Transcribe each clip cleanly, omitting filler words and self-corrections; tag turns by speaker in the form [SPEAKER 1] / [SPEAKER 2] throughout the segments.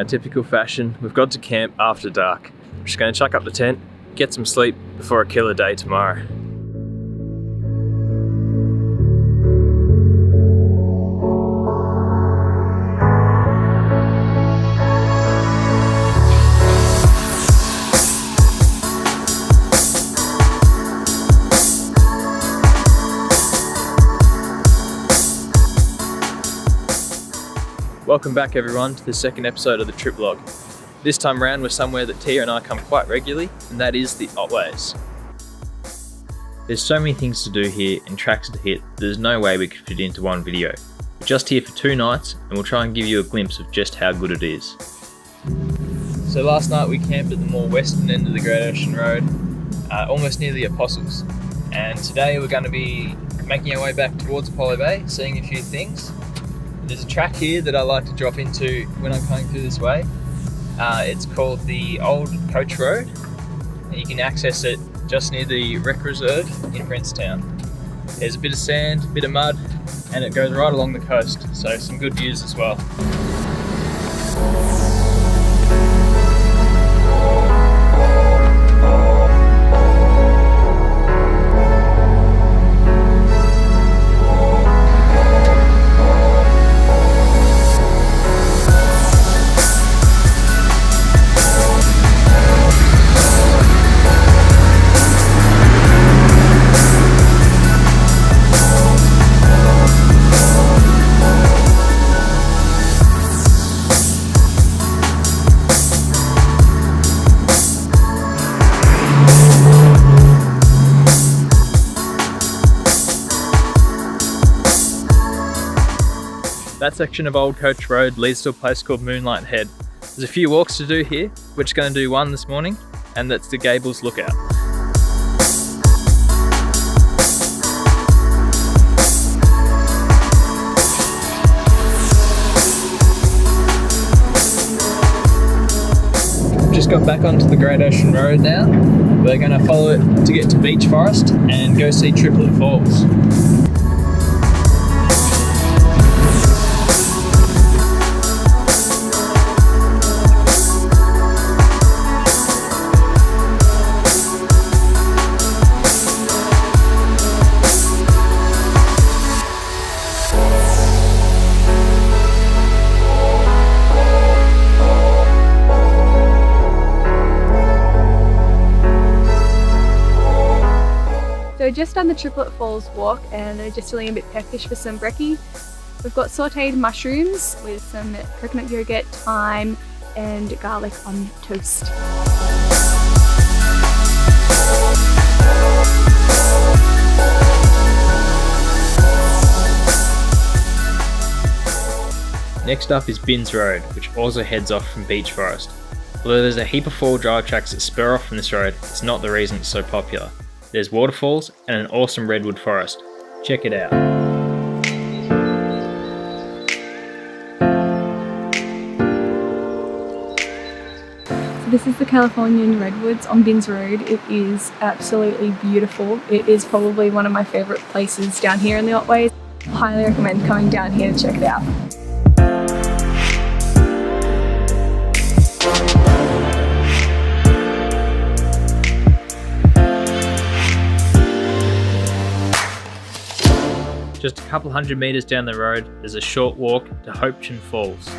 [SPEAKER 1] our typical fashion, we've got to camp after dark. We're just going to chuck up the tent, get some sleep before a killer day tomorrow. Welcome back everyone to the second episode of the trip log. This time round we're somewhere that Tia and I come quite regularly, and that is the Otways. There's so many things to do here and tracks to hit that there's no way we could fit into one video. We're just here for 2 nights and we'll try and give you a glimpse of just how good it is. So last night we camped at the more western end of the Great Ocean Road, almost near the Apostles. And today we're going to be making our way back towards Apollo Bay, seeing a few things. There's a track here that I like to drop into when I'm coming through this way. It's called the Old Coach Road, and you can access it just near the Rec Reserve in Princetown. There's a bit of sand, a bit of mud, and it goes right along the coast, so some good views as well. That section of Old Coach Road leads to a place called Moonlight Head. There's a few walks to do here. We're just going to do one this morning, and that's the Gables Lookout. Just got back onto the Great Ocean Road now. We're going to follow it to get to Beach Forest and go see Triplett Falls.
[SPEAKER 2] So just done the Triplett Falls walk and I'm just feeling a bit peckish for some brekkie. We've got sauteed mushrooms with some coconut yogurt, thyme and garlic on toast.
[SPEAKER 1] Next up is Binns Road, which also heads off from Beach Forest. Although there's a heap of 4-wheel-drive tracks that spur off from this road, it's not the reason it's so popular. There's waterfalls and an awesome redwood forest. Check it out.
[SPEAKER 2] So this is the Californian Redwoods on Binns Road. It is absolutely beautiful. It is probably one of my favourite places down here in the Otways. Highly recommend coming down here to check it out.
[SPEAKER 1] Just a couple hundred metres down the road, there's a short walk to Attribution Falls.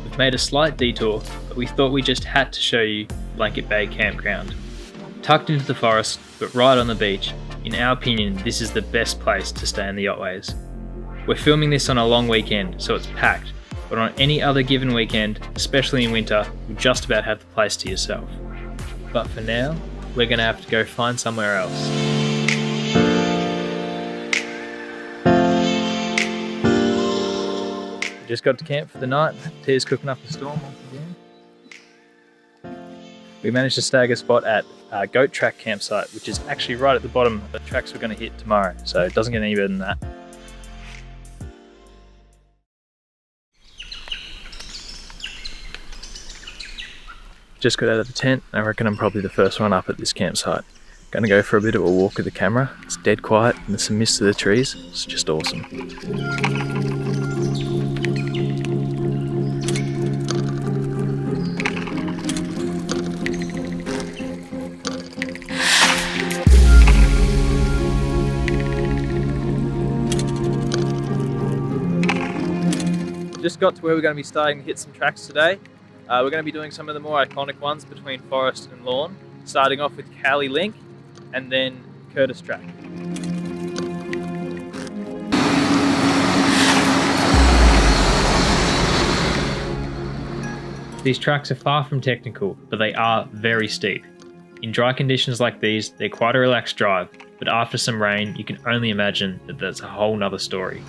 [SPEAKER 1] We've made a slight detour, but we thought we just had to show you Blanket Bay Campground. Tucked into the forest, but right on the beach, in our opinion, this is the best place to stay in the Otways. We're filming this on a long weekend, so it's packed, but on any other given weekend, especially in winter, you'll just about have the place to yourself. But for now, we're going to have to go find somewhere else. We just got to camp for the night. Tia's cooking up a storm once again. We managed to snag a spot at Goat Track campsite, which is actually right at the bottom of the tracks we're going to hit tomorrow, so it doesn't get any better than that. Just got out of the tent. I reckon I'm probably the first one up at this campsite. Gonna go for a bit of a walk with the camera. It's dead quiet and there's some mist to the trees. It's just awesome. Just got to where we're going to be starting to hit some tracks today. We're going to be doing some of the more iconic ones between forest and lawn, starting off with Cowley Link and then Curtis Track. These tracks are far from technical, but they are very steep. In dry conditions like these, they're quite a relaxed drive, but after some rain, you can only imagine that that's a whole nother story.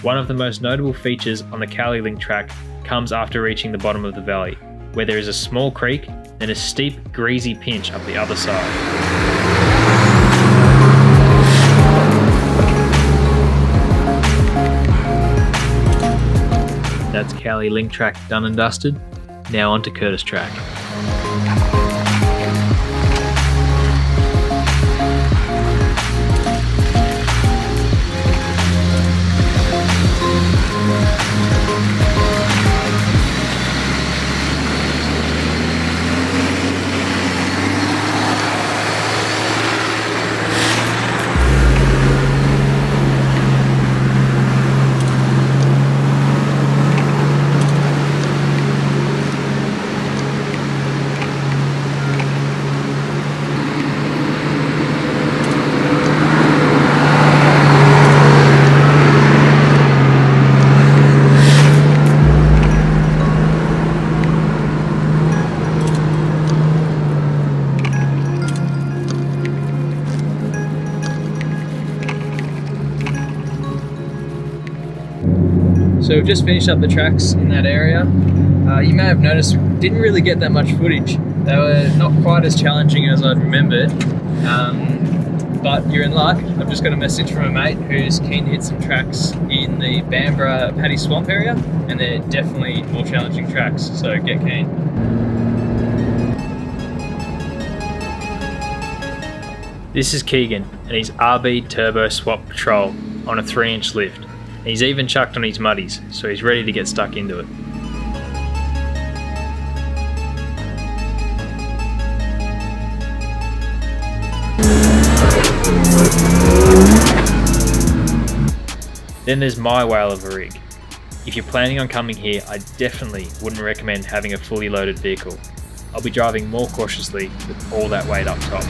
[SPEAKER 1] One of the most notable features on the Cowley Link track comes after reaching the bottom of the valley, where there is a small creek, then a steep, greasy pinch up the other side. That's Cowley Link track done and dusted. Now on to Curtis Track. So we've just finished up the tracks in that area. You may have noticed we didn't really get that much footage. They were not quite as challenging as I'd remembered, but you're in luck. I've just got a message from a mate who's keen to hit some tracks in the Bamborough Paddy Swamp area, and they're definitely more challenging tracks, so get keen. This is Keegan and his RB Turbo Swap Patrol on a 3-inch lift. He's even chucked on his muddies, so he's ready to get stuck into it. Then there's my whale of a rig. If you're planning on coming here, I definitely wouldn't recommend having a fully loaded vehicle. I'll be driving more cautiously with all that weight up top.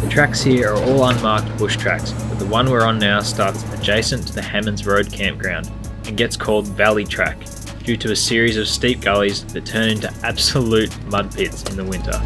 [SPEAKER 1] The tracks here are all unmarked bush tracks, but the one we're on now starts adjacent to the Hammonds Road campground and gets called Valley Track due to a series of steep gullies that turn into absolute mud pits in the winter.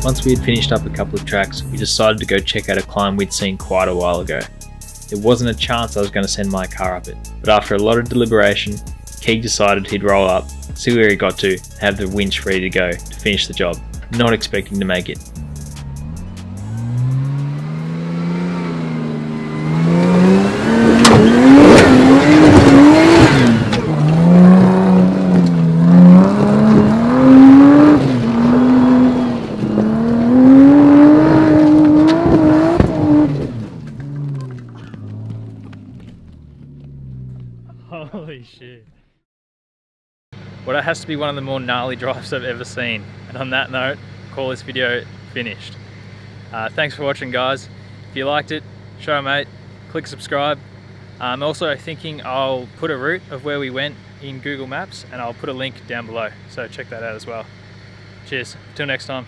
[SPEAKER 1] Once we had finished up a couple of tracks, we decided to go check out a climb we'd seen quite a while ago. There wasn't a chance I was going to send my car up it, but after a lot of deliberation, Keeg decided he'd roll up, see where he got to, and have the winch ready to go to finish the job, not expecting to make it.
[SPEAKER 3] Holy shit.
[SPEAKER 1] Well, that has to be one of the more gnarly drives I've ever seen. And on that note, call this video finished. Thanks for watching, guys. If you liked it, show a mate, click subscribe. I'm also thinking I'll put a route of where we went in Google Maps, and I'll put a link down below, so check that out as well. Cheers, till next time.